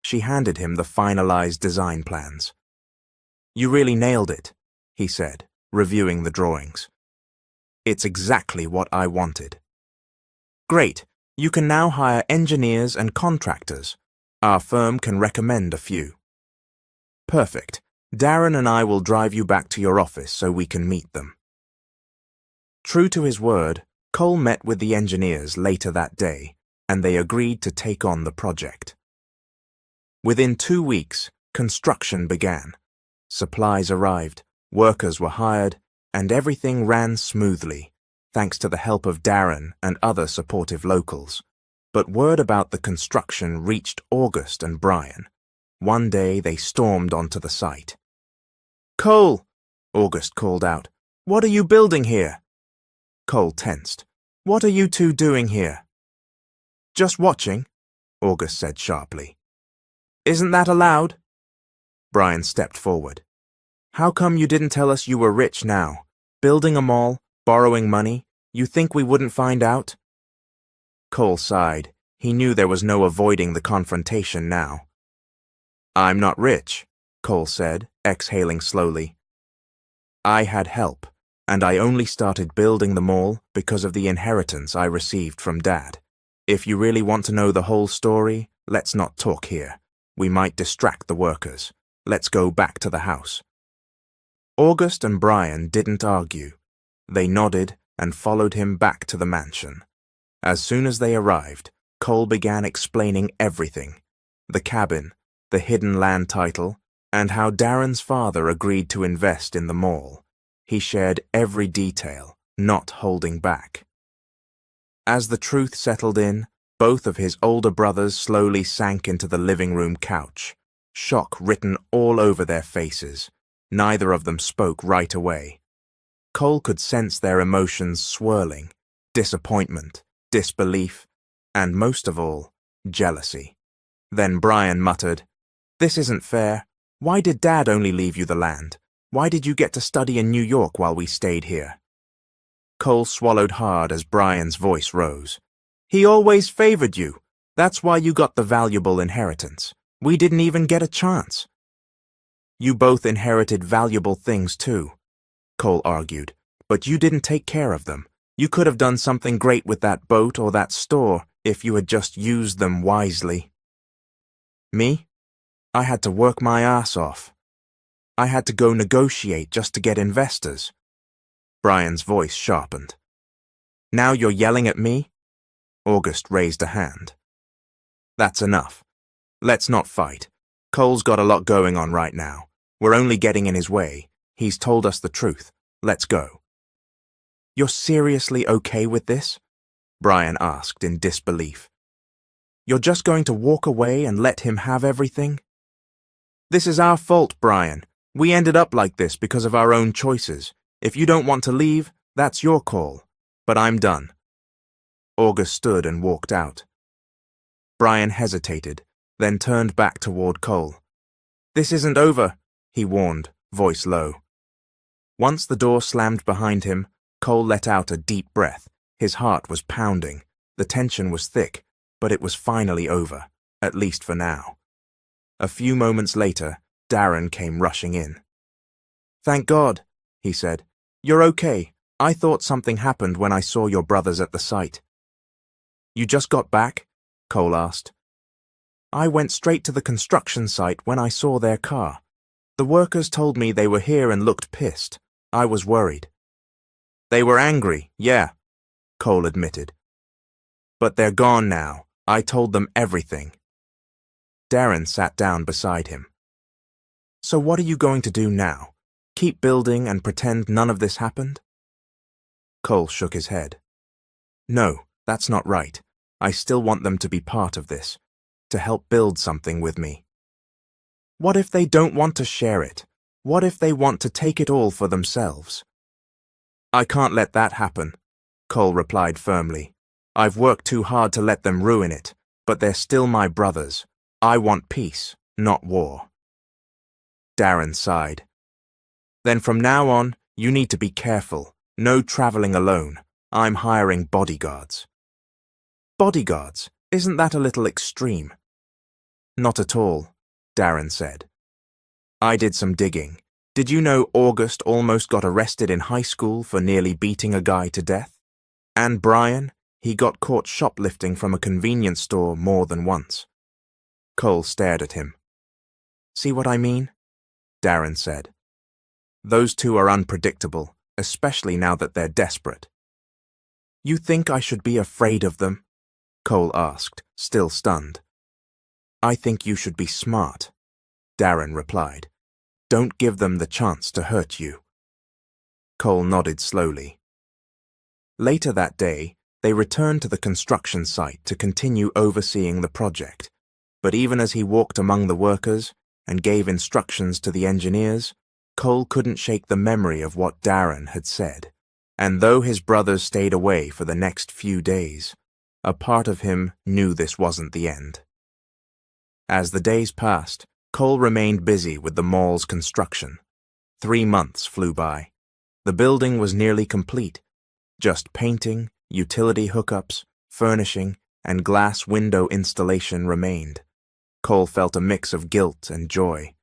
She handed him the finalized design plans. "You really nailed it," he said, reviewing the drawings. "It's exactly what I wanted." "Great. You can now hire engineers and contractors. Our firm can recommend a few." "Perfect. Darren and I will drive you back to your office so we can meet them." True to his word, Cole met with the engineers later that day, and they agreed to take on the project. Within 2 weeks, construction began. Supplies arrived, workers were hired, and everything ran smoothly, thanks to the help of Darren and other supportive locals. But word about the construction reached August and Brian. One day they stormed onto the site. "Cole," August called out, "what are you building here?" Cole tensed. "What are you two doing here?" "Just watching," August said sharply. "Isn't that allowed?" Brian stepped forward. "How come you didn't tell us you were rich now? Building a mall, borrowing money, you think we wouldn't find out?" Cole sighed. He knew there was no avoiding the confrontation now. "I'm not rich," Cole said, exhaling slowly. "I had help, and I only started building the mall because of the inheritance I received from Dad. If you really want to know the whole story, let's not talk here. We might distract the workers. Let's go back to the house." August and Brian didn't argue. They nodded and followed him back to the mansion. As soon as they arrived, Cole began explaining everything: the cabin, the hidden land title, and how Darren's father agreed to invest in the mall. He shared every detail, not holding back. As the truth settled in, both of his older brothers slowly sank into the living room couch, shock written all over their faces. Neither of them spoke right away. Cole could sense their emotions swirling: disappointment, disbelief, and most of all, jealousy. Then Brian muttered, "This isn't fair. Why did Dad only leave you the land? Why did you get to study in New York while we stayed here?" Cole swallowed hard as Brian's voice rose. "He always favored you. That's why you got the valuable inheritance. We didn't even get a chance." "You both inherited valuable things too," Cole argued, "but you didn't take care of them. You could have done something great with that boat or that store if you had just used them wisely." "Me? I had to work my ass off. I had to go negotiate just to get investors." Brian's voice sharpened. "Now you're yelling at me?" August raised a hand. "That's enough. Let's not fight. Cole's got a lot going on right now. We're only getting in his way. He's told us the truth. Let's go." "You're seriously okay with this?" Brian asked in disbelief. "You're just going to walk away and let him have everything?" "This is our fault, Brian. We ended up like this because of our own choices. If you don't want to leave, that's your call. But I'm done." August stood and walked out. Brian hesitated, then turned back toward Cole. "This isn't over," he warned, voice low. Once the door slammed behind him, Cole let out a deep breath. His heart was pounding. The tension was thick, but it was finally over, at least for now. A few moments later, Darren came rushing in. "Thank God," he said. "You're okay. I thought something happened when I saw your brothers at the site." "You just got back?" Cole asked. "I went straight to the construction site when I saw their car. The workers told me they were here and looked pissed. I was worried." "They were angry, yeah," Cole admitted. "But they're gone now. I told them everything." Darren sat down beside him. "So what are you going to do now? Keep building and pretend none of this happened?" Cole shook his head. "No, that's not right. I still want them to be part of this, to help build something with me." "What if they don't want to share it? What if they want to take it all for themselves?" "I can't let that happen," Cole replied firmly. "I've worked too hard to let them ruin it, but they're still my brothers. I want peace, not war." Darren sighed. "Then from now on, you need to be careful. No traveling alone. I'm hiring bodyguards." "Bodyguards? Isn't that a little extreme?" "Not at all," Darren said. "I did some digging. Did you know August almost got arrested in high school for nearly beating a guy to death? And Brian, he got caught shoplifting from a convenience store more than once." Cole stared at him. "See what I mean?" Darren said. "Those two are unpredictable, especially now that they're desperate." "You think I should be afraid of them?" Cole asked, still stunned. "I think you should be smart," Darren replied. "Don't give them the chance to hurt you." Cole nodded slowly. Later that day, they returned to the construction site to continue overseeing the project. But even as he walked among the workers and gave instructions to the engineers, Cole couldn't shake the memory of what Darren had said. And though his brothers stayed away for the next few days, a part of him knew this wasn't the end. As the days passed, Cole remained busy with the mall's construction. 3 months flew by. The building was nearly complete. Just painting, utility hookups, furnishing, and glass window installation remained. Cole felt a mix of guilt and joy.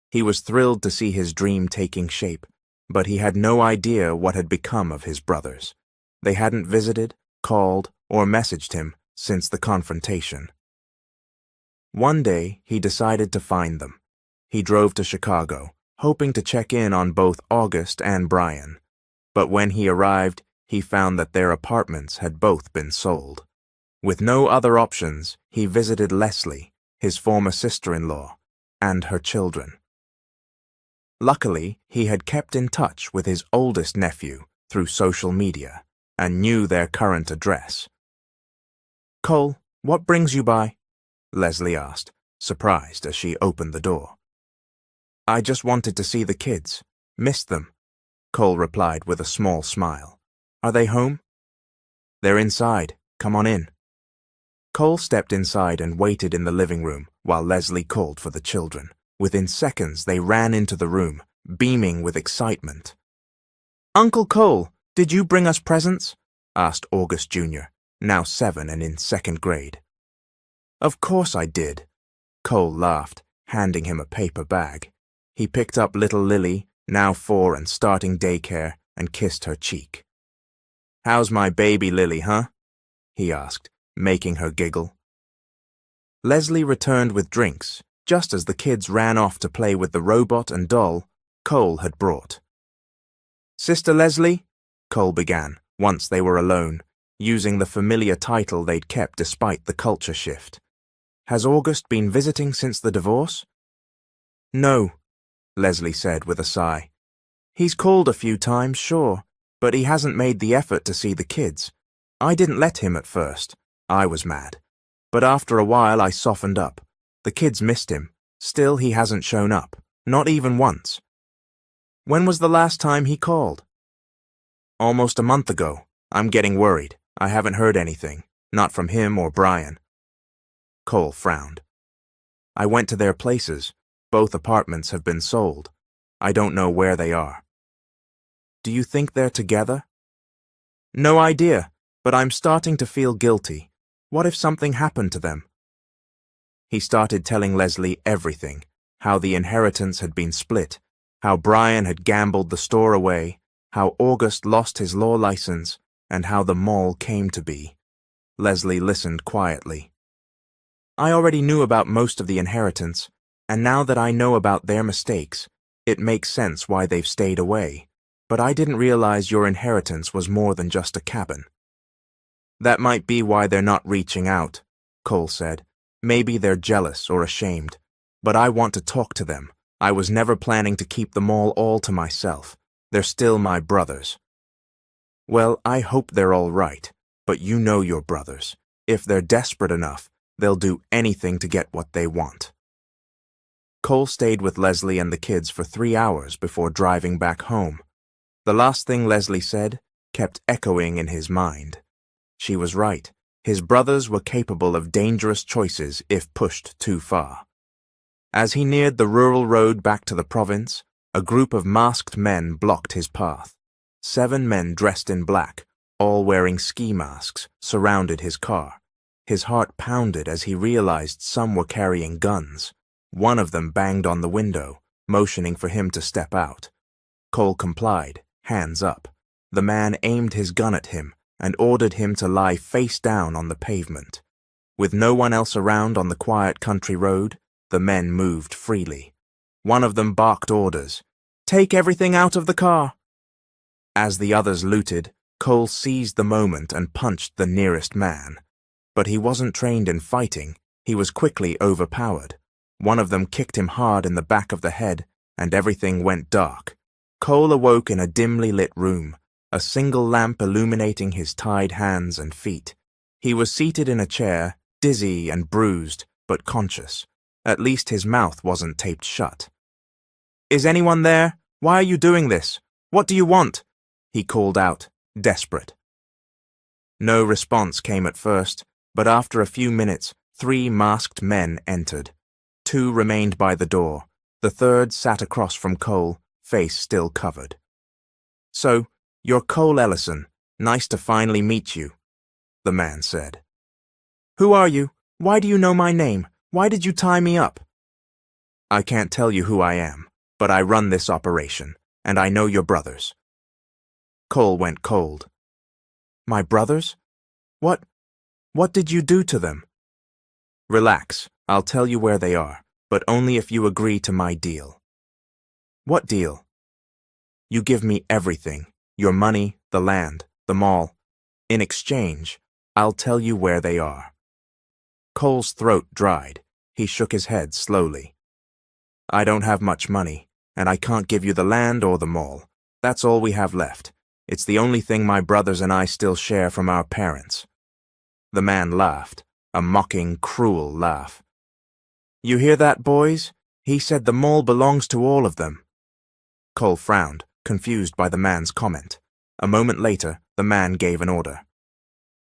He was thrilled to see his dream taking shape, but he had no idea what had become of his brothers. They hadn't visited, called, or messaged him since the confrontation. One day, he decided to find them. He drove to Chicago, hoping to check in on both August and Brian. But when he arrived, he found that their apartments had both been sold. With no other options, he visited Leslie, his former sister-in-law, and her children. Luckily, he had kept in touch with his oldest nephew through social media and knew their current address. "Cole, what brings you by?" Leslie asked, surprised as she opened the door. I just wanted to see the kids. Missed them, Cole replied with a small smile. Are they home? They're inside. Come on in. Cole stepped inside and waited in the living room while Leslie called for the children. Within seconds, they ran into the room, beaming with excitement. Uncle Cole, did you bring us presents? Asked August Jr., now 7 and in 2nd grade. Of course I did. Cole laughed, handing him a paper bag. He picked up little Lily, now 4 and starting daycare, and kissed her cheek. How's my baby Lily, huh? He asked, making her giggle. Leslie returned with drinks, just as the kids ran off to play with the robot and doll Cole had brought. Sister Leslie, Cole began, once they were alone, using the familiar title they'd kept despite the culture shift. Has August been visiting since the divorce? No, Leslie said with a sigh. He's called a few times, sure, but he hasn't made the effort to see the kids. I didn't let him at first. I was mad. But after a while I softened up. The kids missed him. Still, he hasn't shown up. Not even once. When was the last time he called? Almost a month ago. I'm getting worried. I haven't heard anything. Not from him or Brian. Cole frowned. I went to their places. Both apartments have been sold. I don't know where they are. Do you think they're together? No idea, but I'm starting to feel guilty. What if something happened to them? He started telling Leslie everything, how the inheritance had been split, how Brian had gambled the store away, how August lost his law license, and how the mall came to be. Leslie listened quietly. I already knew about most of the inheritance, and now that I know about their mistakes, it makes sense why they've stayed away. But I didn't realize your inheritance was more than just a cabin. That might be why they're not reaching out, Cole said. Maybe they're jealous or ashamed. But I want to talk to them. I was never planning to keep them all to myself. They're still my brothers. Well, I hope they're all right, but you know your brothers. If they're desperate enough, they'll do anything to get what they want. Cole stayed with Leslie and the kids for 3 hours before driving back home. The last thing Leslie said kept echoing in his mind. She was right. His brothers were capable of dangerous choices if pushed too far. As he neared the rural road back to the province, a group of masked men blocked his path. 7 men dressed in black, all wearing ski masks, surrounded his car. His heart pounded as he realized some were carrying guns. One of them banged on the window, motioning for him to step out. Cole complied, hands up. The man aimed his gun at him and ordered him to lie face down on the pavement. With no one else around on the quiet country road, the men moved freely. One of them barked orders. Take everything out of the car. As the others looted, Cole seized the moment and punched the nearest man. But he wasn't trained in fighting. He was quickly overpowered. One of them kicked him hard in the back of the head, and everything went dark. Cole awoke in a dimly lit room, a single lamp illuminating his tied hands and feet. He was seated in a chair, dizzy and bruised, but conscious. At least his mouth wasn't taped shut. Is anyone there? Why are you doing this? What do you want? He called out, desperate. No response came at first, but after a few minutes, 3 masked men entered. 2 remained by the door. The third sat across from Cole, face still covered. So, you're Cole Ellison. Nice to finally meet you, the man said. Who are you? Why do you know my name? Why did you tie me up? I can't tell you who I am, but I run this operation, and I know your brothers. Cole went cold. My brothers? What did you do to them? Relax, I'll tell you where they are, but only if you agree to my deal. What deal? You give me everything, your money, the land, the mall. In exchange, I'll tell you where they are. Cole's throat dried. He shook his head slowly. I don't have much money, and I can't give you the land or the mall. That's all we have left. It's the only thing my brothers and I still share from our parents. The man laughed, a mocking, cruel laugh. You hear that, boys? He said the mall belongs to all of them. Cole frowned, confused by the man's comment. A moment later, the man gave an order.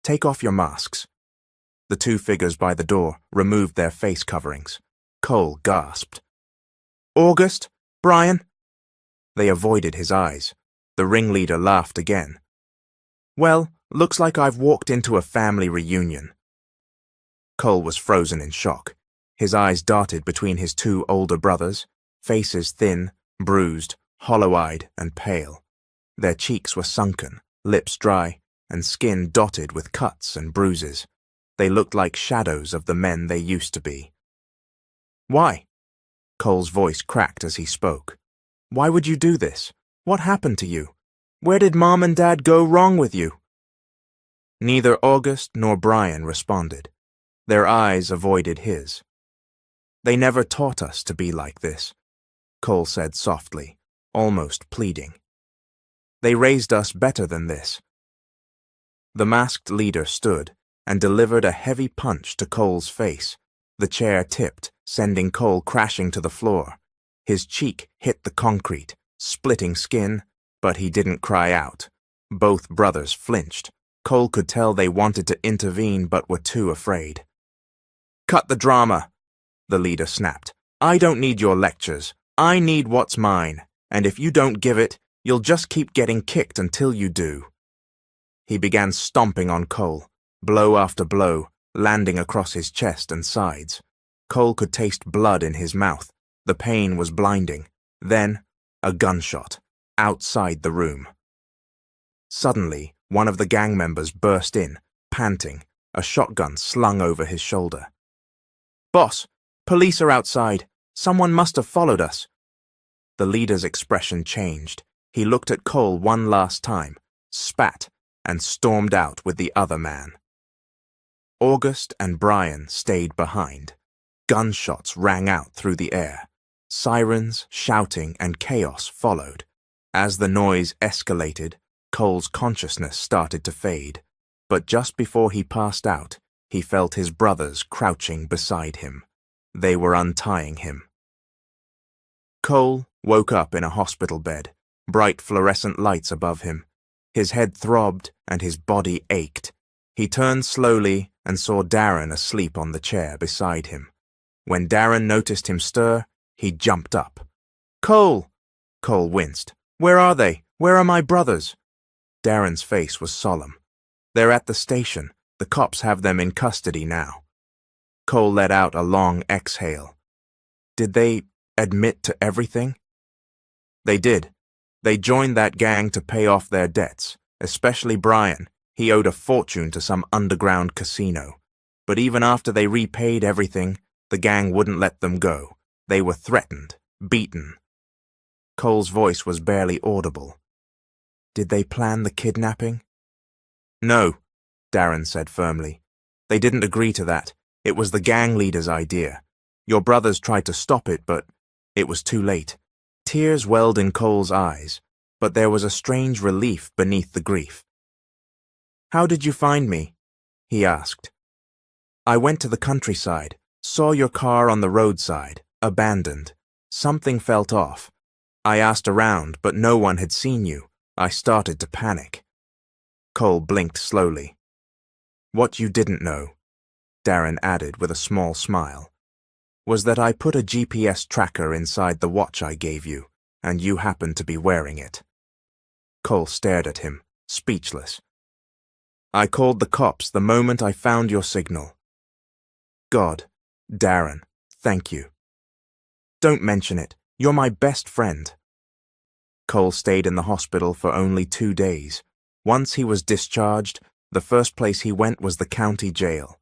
Take off your masks. The two figures by the door removed their face coverings. Cole gasped. August? Brian? They avoided his eyes. The ringleader laughed again. Well, looks like I've walked into a family reunion. Cole was frozen in shock. His eyes darted between his two older brothers, faces thin, bruised, hollow-eyed and pale. Their cheeks were sunken, lips dry, and skin dotted with cuts and bruises. They looked like shadows of the men they used to be. Why? Cole's voice cracked as he spoke. Why would you do this? What happened to you? Where did Mom and Dad go wrong with you? Neither August nor Brian responded. Their eyes avoided his. They never taught us to be like this, Cole said softly, almost pleading. They raised us better than this. The masked leader stood and delivered a heavy punch to Cole's face. The chair tipped, sending Cole crashing to the floor. His cheek hit the concrete, splitting skin, but he didn't cry out. Both brothers flinched. Cole could tell they wanted to intervene but were too afraid. Cut the drama, the leader snapped. I don't need your lectures. I need what's mine, and if you don't give it, you'll just keep getting kicked until you do. He began stomping on Cole, blow after blow, landing across his chest and sides. Cole could taste blood in his mouth. The pain was blinding. Then, a gunshot, outside the room. Suddenly, one of the gang members burst in, panting, a shotgun slung over his shoulder. Boss, police are outside. Someone must have followed us. The leader's expression changed. He looked at Cole one last time, spat, and stormed out with the other man. August and Brian stayed behind. Gunshots rang out through the air. Sirens, shouting, and chaos followed. As the noise escalated, Cole's consciousness started to fade. But just before he passed out, he felt his brothers crouching beside him. They were untying him. Cole woke up in a hospital bed, bright fluorescent lights above him. His head throbbed and his body ached. He turned slowly and saw Darren asleep on the chair beside him. When Darren noticed him stir, he jumped up. Cole! Cole winced. Where are they? Where are my brothers? Darren's face was solemn. They're at the station. The cops have them in custody now. Cole let out a long exhale. Did they admit to everything? They did. They joined that gang to pay off their debts, especially Brian. He owed a fortune to some underground casino. But even after they repaid everything, the gang wouldn't let them go. They were threatened, beaten. Cole's voice was barely audible. Did they plan the kidnapping? No, Darren said firmly. They didn't agree to that. It was the gang leader's idea. Your brothers tried to stop it, but it was too late. Tears welled in Cole's eyes, but there was a strange relief beneath the grief. How did you find me? He asked. I went to the countryside, saw your car on the roadside, abandoned. Something felt off. I asked around, but no one had seen you. I started to panic. Cole blinked slowly. What you didn't know, Darren added with a small smile, was that I put a GPS tracker inside the watch I gave you, and you happened to be wearing it. Cole stared at him, speechless. I called the cops the moment I found your signal. God, Darren, thank you. Don't mention it. You're my best friend. Cole stayed in the hospital for only 2 days. Once he was discharged, the first place he went was the county jail.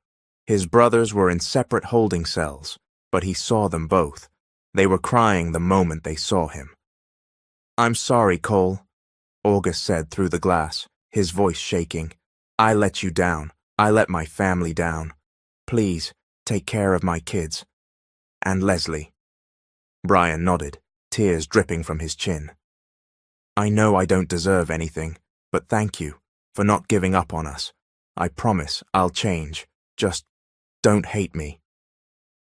His brothers were in separate holding cells, but he saw them both. They were crying the moment they saw him. I'm sorry, Cole, August said through the glass, his voice shaking. I let you down. I let my family down. Please, take care of my kids. And Leslie. Brian nodded, tears dripping from his chin. I know I don't deserve anything, but thank you for not giving up on us. I promise I'll change. Just don't hate me.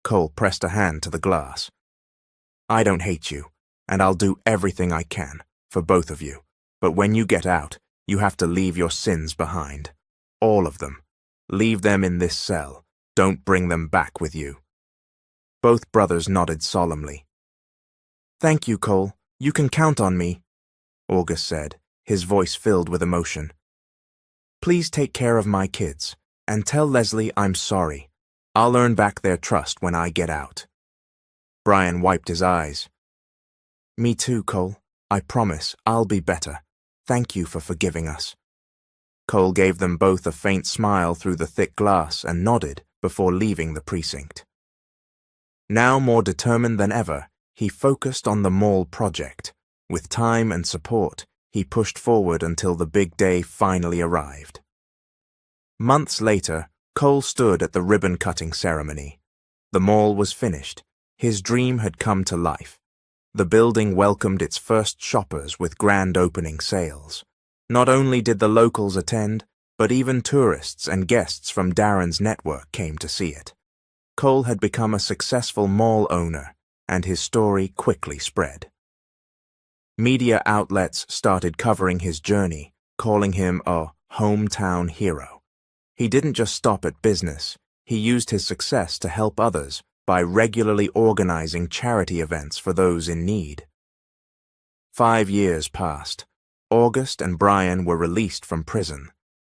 Cole pressed a hand to the glass. I don't hate you, and I'll do everything I can for both of you. But when you get out, you have to leave your sins behind. All of them. Leave them in this cell. Don't bring them back with you." Both brothers nodded solemnly. "Thank you, Cole. You can count on me," August said, his voice filled with emotion. "Please take care of my kids, and tell Leslie I'm sorry. I'll earn back their trust when I get out." Brian wiped his eyes. "Me too, Cole. I promise I'll be better. Thank you for forgiving us." Cole gave them both a faint smile through the thick glass and nodded before leaving the precinct. Now more determined than ever, he focused on the mall project. With time and support, he pushed forward until the big day finally arrived. Months later, Cole stood at the ribbon-cutting ceremony. The mall was finished. His dream had come to life. The building welcomed its first shoppers with grand opening sales. Not only did the locals attend, but even tourists and guests from Darren's network came to see it. Cole had become a successful mall owner, and his story quickly spread. Media outlets started covering his journey, calling him a hometown hero. He didn't just stop at business. He used his success to help others by regularly organizing charity events for those in need. 5 years passed. August and Brian were released from prison.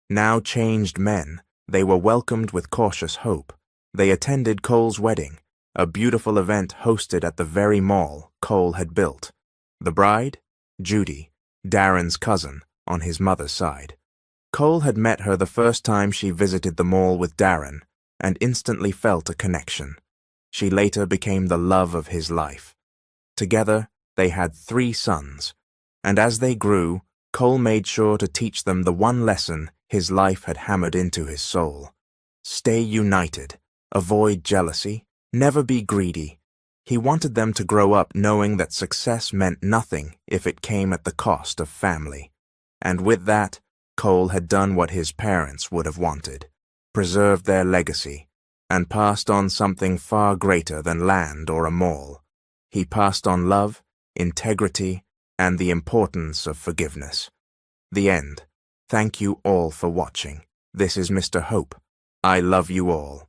Now changed men, they were welcomed with cautious hope. They attended Cole's wedding, a beautiful event hosted at the very mall Cole had built. The bride? Judy, Darren's cousin, on his mother's side. Cole had met her the first time she visited the mall with Darren and instantly felt a connection. She later became the love of his life. Together, they had 3 sons, and as they grew, Cole made sure to teach them the one lesson his life had hammered into his soul. Stay united, avoid jealousy, never be greedy. He wanted them to grow up knowing that success meant nothing if it came at the cost of family. And with that, Cole had done what his parents would have wanted, preserved their legacy, and passed on something far greater than land or a mall. He passed on love, integrity, and the importance of forgiveness. The end. Thank you all for watching. This is Mr. Hope. I love you all.